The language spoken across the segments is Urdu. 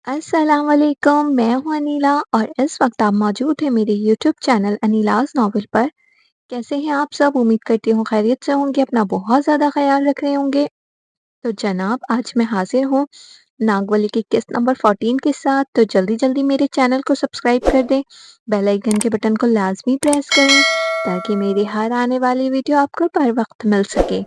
السلام علیکم، میں ہوں انیلا اور اس وقت آپ موجود ہیں میرے یوٹیوب چینل انیلاز ناول پر۔ کیسے ہیں آپ سب؟ امید کرتی ہوں خیریت سے ہوں گے، اپنا بہت زیادہ خیال رکھ رہے ہوں گے۔ تو جناب آج میں حاضر ہوں ناگولی کی قسط نمبر 14 کے ساتھ، تو جلدی جلدی میرے چینل کو سبسکرائب کر دیں، بیل آئیکن کے بٹن کو لازمی پریس کریں تاکہ میری ہر آنے والی ویڈیو آپ کو پر وقت مل سکے۔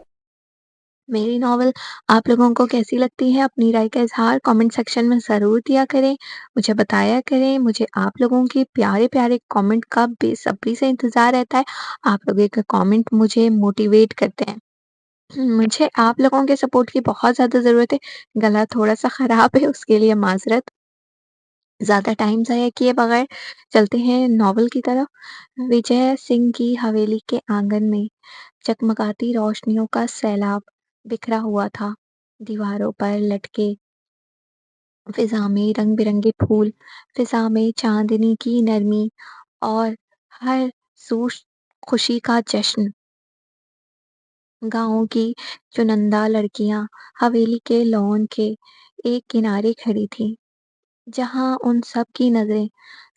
میری ناول آپ لوگوں کو کیسی لگتی ہے؟ اپنی رائے کا اظہار کامنٹ سیکشن میں ضرور دیا کریں، مجھے بتایا کریں۔ مجھے آپ لوگوں کے پیارے پیارے کامنٹ کا بے صبری سے انتظار رہتا ہے۔ آپ لوگوں کے کامنٹ مجھے موٹیویٹ کرتے ہیں۔ مجھے آپ لوگوں کے سپورٹ کی بہت زیادہ ضرورت ہے۔ گلا تھوڑا سا خراب ہے، اس کے لیے معذرت۔ زیادہ ٹائم ضائع کیے بغیر چلتے ہیں ناول کی طرف۔ وجے سنگھ کی حویلی کے آنگن میں چکمکاتی روشنیوں کا سیلاب بکھرا ہوا تھا۔ دیواروں پر لٹکے فضا میں رنگ برنگے پھول، فضا میں چاندنی کی نرمی اور ہر سو خوشی کا جشن۔ گاؤں کی چنندہ لڑکیاں حویلی کے لون کے ایک کنارے کھڑی تھیں، جہاں ان سب کی نظریں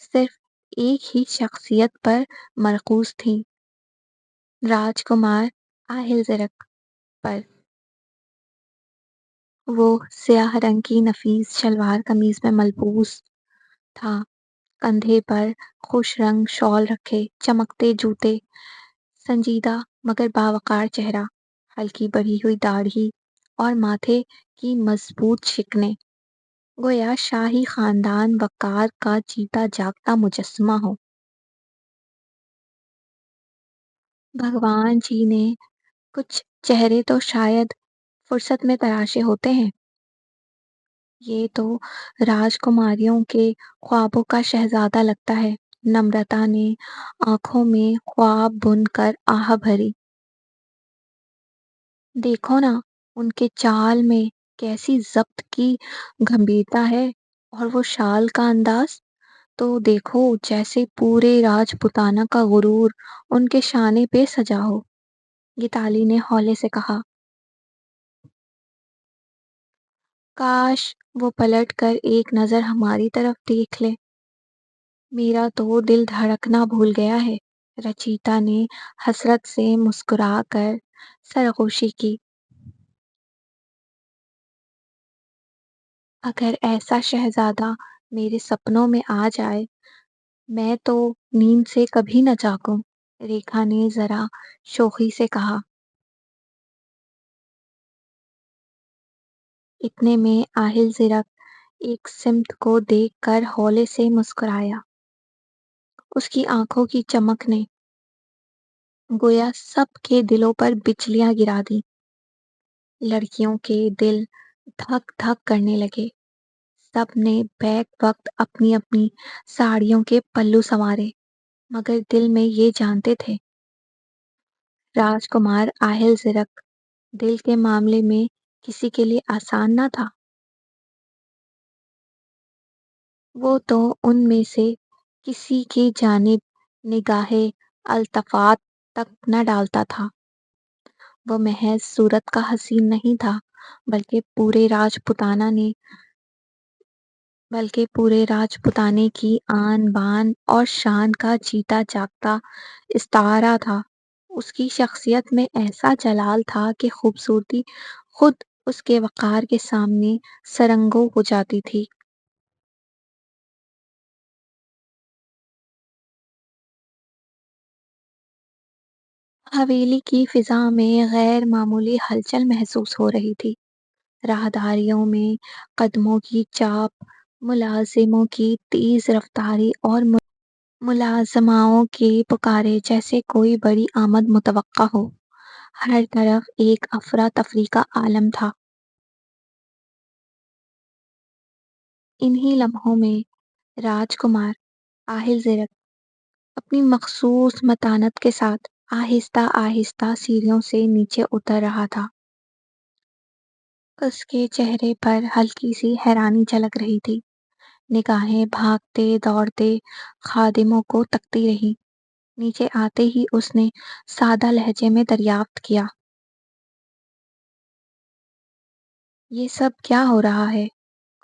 صرف ایک ہی شخصیت پر مرکوز تھیں، راجکمار آہل زرک پر۔ وہ سیاہ رنگ کی نفیس شلوار قمیض میں ملبوس تھا، کندھے پر خوش رنگ شال رکھے، چمکتے جوتے، سنجیدہ مگر باوقار چہرہ، ہلکی بڑھی ہوئی داڑھی اور ماتھے کی مضبوط شکنیں، گویا شاہی خاندان وقار کا جیتا جاگتا مجسمہ ہو۔ بھگوان جی نے کچھ چہرے تو شاید فرصت میں تراشے ہوتے ہیں، یہ تو راجکماریوں کے خوابوں کا شہزادہ لگتا ہے۔ نمرتا نے آنکھوں میں خواب بن کر آہ بھری۔ دیکھو نا، ان کے چال میں کیسی ضبط کی گمبھیرتا ہے، اور وہ شال کا انداز تو دیکھو، جیسے پورے راجپوتانہ کا غرور ان کے شانے پہ سجا ہو۔ گیتالی نے ہولے سے کہا۔ کاش وہ پلٹ کر ایک نظر ہماری طرف دیکھ لے۔ میرا تو دل دھڑکنا بھول گیا ہے، رچیتا نے حسرت سے مسکرا کر سرگوشی کی۔ اگر ایسا شہزادہ میرے سپنوں میں آ جائے، میں تو نیند سے کبھی نہ جاگوں، ریکھا نے ذرا شوخی سے کہا۔ اتنے میں آہل زرک ایک سمت کو دیکھ کر ہولے سے مسکرایا۔ اس کی آنکھوں کی چمک نے گویا سب کے دلوں پر بجلیاں گرا دی۔ لڑکیوں کے دل دھک دھک کرنے لگے۔ سب نے بیک وقت اپنی اپنی ساڑیوں کے پلو سنوارے، مگر دل میں یہ جانتے تھے، راجکمار آہل زرک دل کے معاملے میں کسی کے لیے آسان نہ تھا۔ وہ تو ان میں سے کسی کی جانب نگاہ التفات تک نہ ڈالتا تھا۔ وہ محض صورت کا حسین نہیں تھا، بلکہ پورے راجپوتانے کی آن بان اور شان کا جیتا جاگتا استعارہ تھا۔ اس کی شخصیت میں ایسا جلال تھا کہ خوبصورتی خود اس کے وقار کے سامنے سرنگوں ہو جاتی تھی۔ حویلی کی فضا میں غیر معمولی ہلچل محسوس ہو رہی تھی۔ راہداریوں میں قدموں کی چاپ، ملازموں کی تیز رفتاری اور ملازماؤں کے پکارے جیسے کوئی بڑی آمد متوقع ہو۔ ہر طرف ایک افراتفری کا عالم تھا۔ انہی لمحوں میں راجکمار آہل زرک اپنی مخصوص متانت کے ساتھ آہستہ آہستہ سیڑھیوں سے نیچے اتر رہا تھا۔ اس کے چہرے پر ہلکی سی حیرانی جھلک رہی تھی، نگاہیں بھاگتے دوڑتے خادموں کو تکتی رہیں۔ نیچے آتے ہی اس نے سادہ لہجے میں دریافت کیا، یہ سب کیا ہو رہا ہے؟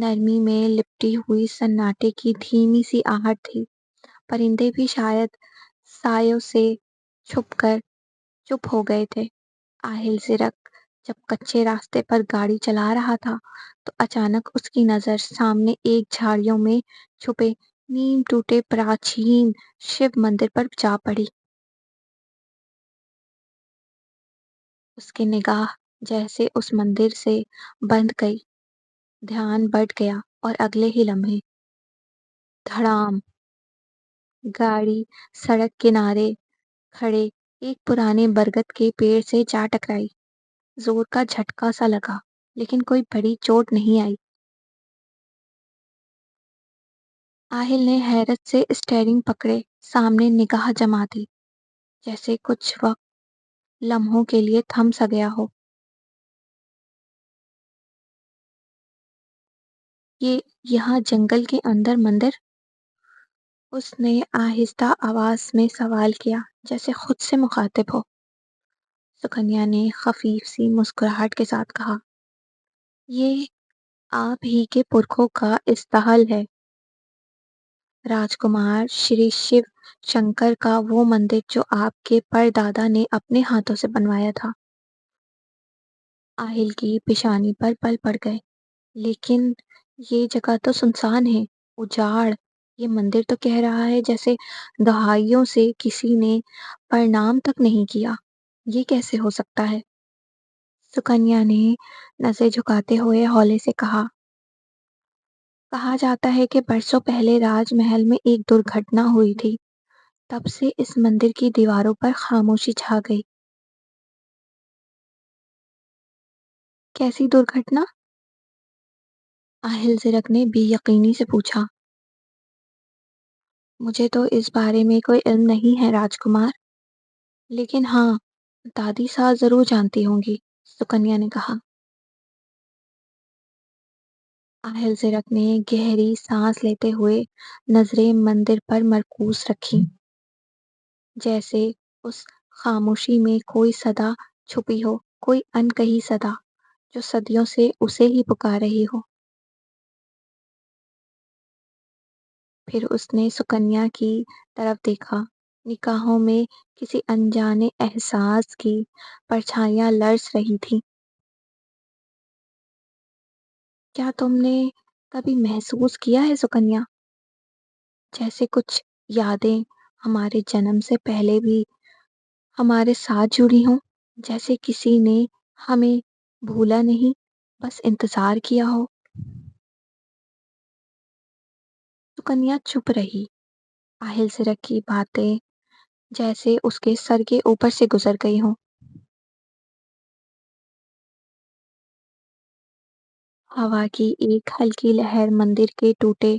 نرمی میں لپٹی ہوئی سناٹے کی دھیمی سی آہٹ تھی۔ پرندے بھی شاید سایوں سے چھپ کر چپ ہو گئے تھے۔ آہل زرک جب کچے راستے پر گاڑی چلا رہا تھا تو اچانک اس کی نظر سامنے ایک جھاڑیوں میں چھپے نیم ٹوٹے پراچین شیو مندر پر جا پڑی۔ اس کی نگاہ جیسے اس مندر سے بندھ گئی، دھیان بٹ گیا اور اگلے ہی لمحے دھڑام گاڑی سڑک کنارے کھڑے ایک پرانے برگد کے پیڑ سے جا ٹکرائی۔ زور کا جھٹکا سا لگا لیکن کوئی بڑی چوٹ نہیں آئی۔ آہل نے حیرت سے اسٹیئرنگ پکڑے، سامنے نگاہ جما دی، جیسے کچھ وقت لمحوں کے لیے تھم سا گیا ہو۔ یہ یہاں جنگل کے اندر مندر؟ اس نے آہستہ آواز میں سوال کیا، جیسے خود سے مخاطب ہو۔ سکنیا نے خفیف سی مسکراہٹ کے ساتھ کہا، یہ آپ ہی کے پرکھوں کا استحال ہے، راجکمار شری شیو شنکر کا وہ مندر جو آپ کے پردادا نے اپنے ہاتھوں سے بنوایا تھا۔ آہل کی پیشانی پر پل پڑ گئے۔ لیکن یہ جگہ تو سنسان ہے، اجاڑ۔ یہ مندر تو کہہ رہا ہے جیسے دہائیوں سے کسی نے پرنام تک نہیں کیا۔ یہ کیسے ہو سکتا ہے؟ سکنیا نے نظر جھکاتے ہوئے ہولے سے کہا، کہا جاتا ہے کہ برسوں پہلے راج محل میں ایک درگھٹنا ہوئی تھی، تب سے اس مندر کی دیواروں پر خاموشی چھا گئی۔ کیسی درگھٹنا؟ آہل زرک نے بے یقینی سے پوچھا۔ مجھے تو اس بارے میں کوئی علم نہیں ہے راجکمار، لیکن ہاں، دادی ساس ضرور جانتی ہوں گی، سکنیا نے کہا۔ آہل زرک نے گہری سانس لیتے ہوئے نظریں مندر پر مرکوز رکھی، جیسے اس خاموشی میں کوئی صدا چھپی ہو، کوئی انکہی صدا جو صدیوں سے اسے ہی پکار رہی ہو۔ پھر اس نے سکنیا کی طرف دیکھا، نگاہوں میں کسی انجانے احساس کی پرچھائیاں لرز رہی تھیں۔ کیا تم نے کبھی محسوس کیا ہے سکنیا، جیسے کچھ یادیں ہمارے جنم سے پہلے بھی ہمارے ساتھ جڑی ہوں، جیسے کسی نے ہمیں بھولا نہیں، بس انتظار کیا ہو؟ سکنیا چپ رہی۔ آہل زرک کی باتیں جیسے اس کے سر کے اوپر سے گزر گئی ہوں۔ ہوا کی ایک ہلکی لہر مندر کے ٹوٹے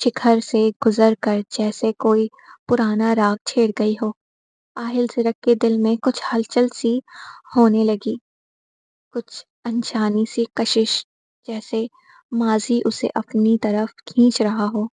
شکھر سے گزر کر جیسے کوئی پرانا راگ چھیڑ گئی ہو۔ آہل زرک کے دل میں کچھ ہلچل سی ہونے لگی، کچھ انجانی سی کشش، جیسے ماضی اسے اپنی طرف کھینچ رہا ہو۔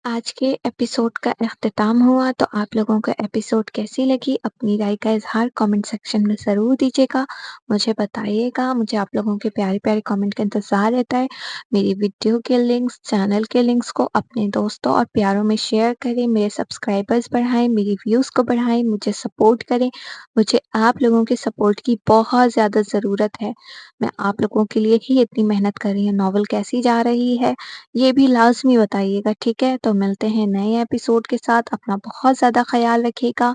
آج کے ایپیسوڈ کا اختتام ہوا، تو آپ لوگوں کو ایپیسوڈ کیسی لگی اپنی رائے کا اظہار کامنٹ سیکشن میں ضرور دیجیے گا، مجھے بتائیے گا۔ مجھے آپ لوگوں کے پیارے پیارے کامنٹ کا انتظار رہتا ہے۔ میری ویڈیو کے لنکس، چینل کے لنکس کو اپنے دوستوں اور پیاروں میں شیئر کریں، میرے سبسکرائبرز بڑھائیں، میری ویوز کو بڑھائیں، مجھے سپورٹ کریں۔ مجھے آپ لوگوں کے سپورٹ کی بہت زیادہ ضرورت ہے۔ میں آپ لوگوں کے لیے ہی اتنی محنت کر رہی ہوں۔ ناول کیسی جا رہی ہے یہ بھی لازمی بتائیے گا، ٹھیک ہے؟ تو ملتے ہیں نئے ایپیسوڈ کے ساتھ۔ اپنا بہت زیادہ خیال رکھیے گا۔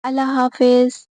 اللہ حافظ۔